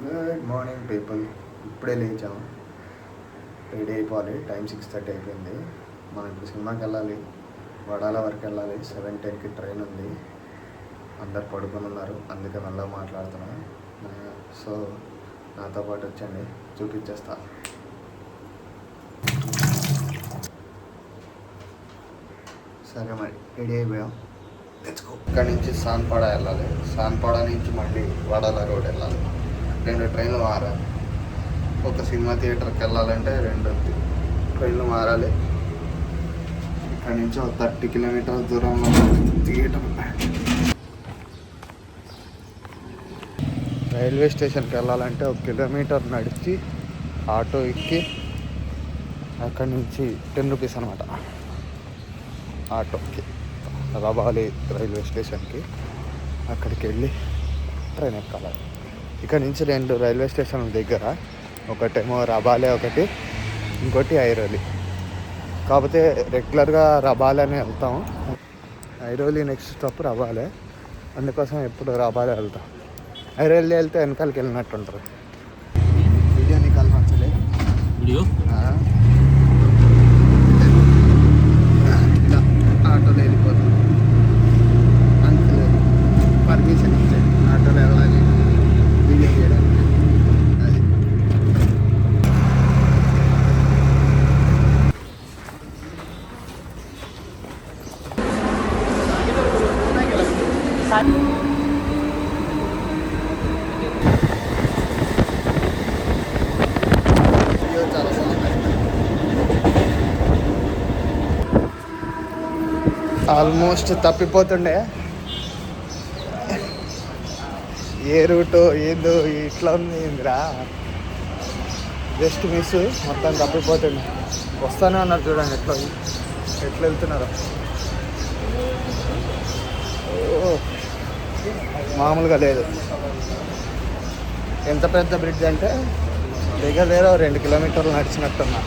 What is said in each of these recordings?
Good morning people. ఇప్పుడే లేచాము, ready అయిపోవాలి. Time 6:30 అయిపోయింది. మనం ఇప్పుడు సినిమాకి వెళ్ళాలి, వడాల వరకు వెళ్ళాలి. 7:10కి ట్రైన్ ఉంది. అందరు పడుకొని ఉన్నారు, అందుకే మళ్ళీ మాట్లాడుతున్నాను. సో నాతో పాటు వచ్చండి, చూపించేస్తా. సరే మరి రెడీ అయిపోయాం, లెట్స్ గో. ఇక్కడ నుంచి సాన్పాడ వెళ్ళాలి, సాన్పాడ నుంచి మళ్ళీ వడాల రోడ్ వెళ్ళాలి. 2 ట్రైన్లు మారాలి. ఒక సినిమా థియేటర్కి వెళ్ళాలంటే 2 ట్రైన్లు మారాలి. ఇక్కడ నుంచి ఒక 30 కిలోమీటర్ల దూరంలో థియేటర్. రైల్వే స్టేషన్కి వెళ్ళాలంటే 1 కిలోమీటర్ నడిచి ఆటో ఎక్కి అక్కడి నుంచి 10 రూపీస్ అనమాట ఆటోకి రబాలి రైల్వే స్టేషన్కి. అక్కడికి వెళ్ళి ట్రైన్ ఎక్కాలి. ఇక్కడ నుంచి 2 రైల్వే స్టేషన్ల దగ్గర, ఒకటేమో రబాలే, ఒకటి ఇంకోటి ఐరోలి. కాకపోతే రెగ్యులర్గా రబాలేనే వెళ్తాము. ఐరోలి నెక్స్ట్ స్టాప్ రబాలే, అందుకోసం ఎప్పుడు రబాలే వెళ్తాం. ఐరోలి వెళ్తే వెనకాలకి వెళ్ళినట్టు ఉంటుంది. వీడియో నీకు అనిపించలే వీడియో ఇలా ఆటోలో వెళ్ళిపోతాం. అంతే, పర్మిషన్ ఇచ్చాడు ఆటోలో వెళ్ళాలి వీడియో చేయడానికి. అది వీడియో చాలా బాగుంది. ఆల్మోస్ట్ తప్పిపోతుండే, ఏ రూటో ఏందో ఇట్లా ఉంది ఏందిరా, జస్ట్ మిస్. మొత్తం తప్పిపోతుండే. వస్తానే ఉన్నారు చూడండి ఎట్లా వెళ్తున్నారు. మామూలుగా లేదు. ఎంత పెద్ద బ్రిడ్జ్ అంటే దగ్గర 2 కిలోమీటర్లు నడిచినట్టున్నా.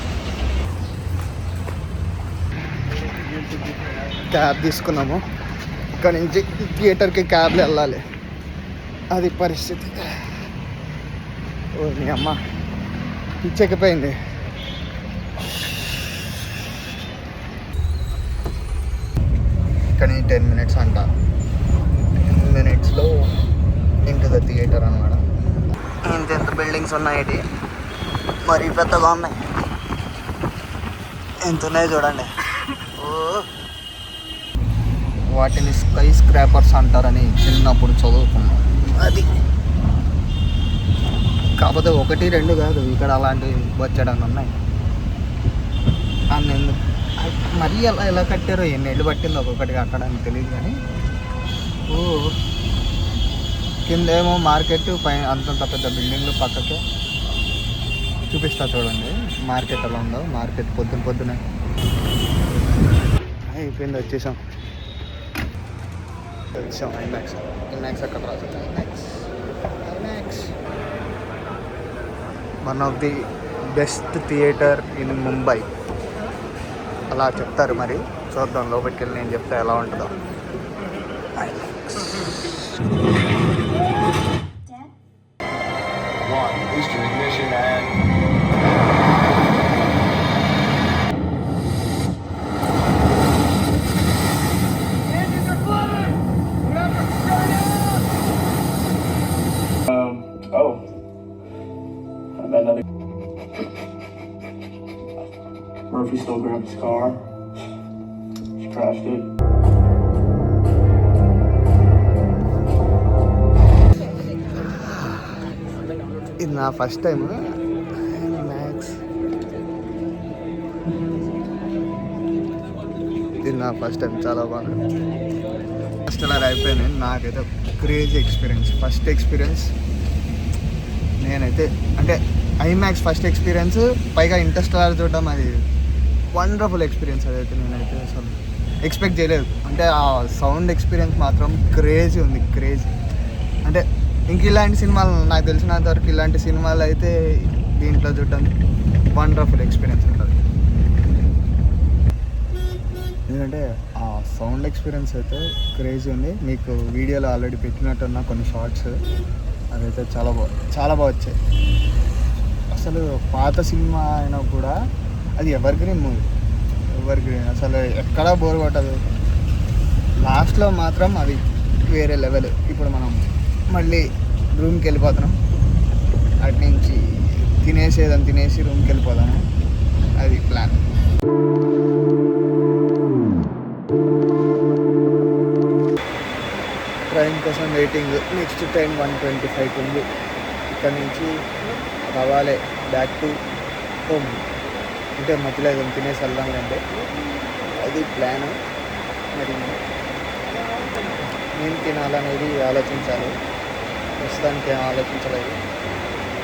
క్యాబ్ తీసుకున్నాము, ఇక్కడ నుంచి థియేటర్కి క్యాబ్లో వెళ్ళాలి. అది పరిస్థితి. ఓ నీ అమ్మ, పిచ్చెక్కిపోయింది. కానీ 10 మినిట్స్ అంట. 10 మినిట్స్లో ఇంటు ద థియేటర్ అనమాట. ఇంత బిల్డింగ్స్ ఉన్నాయి, మరీ పెద్దగా ఉన్నాయి. ఎంత ఉన్నాయి చూడండి. ఓ, వాటిని స్కై స్క్రాపర్స్ అంటారని చిన్నప్పుడు చదువుకున్నాం. అది కాకపోతే 1, 2 కాదు, ఇక్కడ అలాంటివి వచ్చాడని ఉన్నాయి. అన్నెందుకు మరీ ఎలా కట్టారో, ఎన్నేళ్ళు పట్టింది ఒక్కొక్కటి కట్టడానికి తెలియదు. కానీ ఓ, కిందేమో మార్కెట్, పైన అంతంత పెద్ద బిల్డింగ్లు. పక్కకే చూపిస్తా చూడండి మార్కెట్ ఎలా ఉందో. మార్కెట్ పొద్దున అయిపోయింది. వచ్చేసాం ఐమాక్స్ అక్కడ రాసింది. IMAX one of the best theatre in Mumbai అలా చెప్తారు. మరి చూద్దాం, లోపలికి వెళ్ళి నేను చెప్తా ఎలా ఉంటుందో. Murphy still grabbed his car. She trashed it. ఇది నా ఫస్ట్ టైం మ్యాక్స్. ఇది నా ఫస్ట్ టైం, చాలా బాగుంది. ఫస్ట్ అలా అయిపోయింది. నాకైతే క్రేజీ ఎక్స్పీరియన్స్, ఫస్ట్ ఎక్స్పీరియన్స్. నేనైతే అంటే ఐమాక్స్ ఫస్ట్ ఎక్స్పీరియన్స్, పైగా ఇంటర్స్టెల్లార్ చూడడం, అది వండర్ఫుల్ ఎక్స్పీరియన్స్. అదైతే నేనైతే అసలు ఎక్స్పెక్ట్ చేయలేదు. అంటే ఆ సౌండ్ ఎక్స్పీరియన్స్ మాత్రం క్రేజీ ఉంది, క్రేజీ. అంటే ఇంక ఇలాంటి సినిమాలు నాకు తెలిసినంత వరకు, ఇలాంటి సినిమాలు అయితే దీంట్లో చూడడం వండర్ఫుల్ ఎక్స్పీరియన్స్ ఉంటుంది. ఎందుకంటే ఆ సౌండ్ ఎక్స్పీరియన్స్ అయితే క్రేజీ ఉంది. మీకు వీడియోలో ఆల్రెడీ పెట్టినట్టున్న కొన్ని షార్ట్స్, అదైతే చాలా బాగా వచ్చాయి. అసలు పాత సినిమా అయినా కూడా అది ఎవర్ గ్రీన్ మూవీ, అసలు ఎక్కడా బోర్ కొట్టదు. లాస్ట్లో మాత్రం అది వేరే లెవెల్. ఇప్పుడు మనం మళ్ళీ రూమ్కి వెళ్ళిపోతున్నాం, అటు నుంచి తినేసి రూమ్కి వెళ్ళిపోదాము, అది ప్లాన్. ట్రైన్ కోసం వెయిటింగ్. నెక్స్ట్ ట్రైన్ 1:25 ఉంది. ఇక్కడ నుంచి రావాలి బ్యాక్ టు హోమ్. అంటే మధ్యలో ఏదో తినేసి వెళ్దామంటే అది ప్లాన్. మరి ఏం తినాలనేది ఆలోచించాలి. ప్రస్తుతానికి ఏం ఆలోచించలేదు.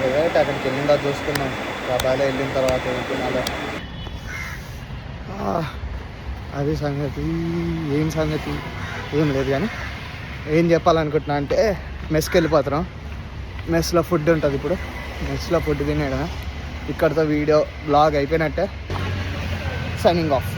ఏదైతే అక్కడికి వెళ్ళిన తర్వాత చూసుకుందాం. రాబాలో వెళ్ళిన తర్వాత ఏం తినాలో అది సంగతి. ఏం లేదు. కానీ ఏం చెప్పాలనుకుంటున్నా అంటే మెస్కి వెళ్ళిపోతున్నాం. మెస్లో ఫుడ్ ఉంటుంది. ఇప్పుడు మెస్లో ఫుడ్ తినే కదా. ఇక్కడితో వీడియో బ్లాగ్ అయిపోయినట్టే. Signing off.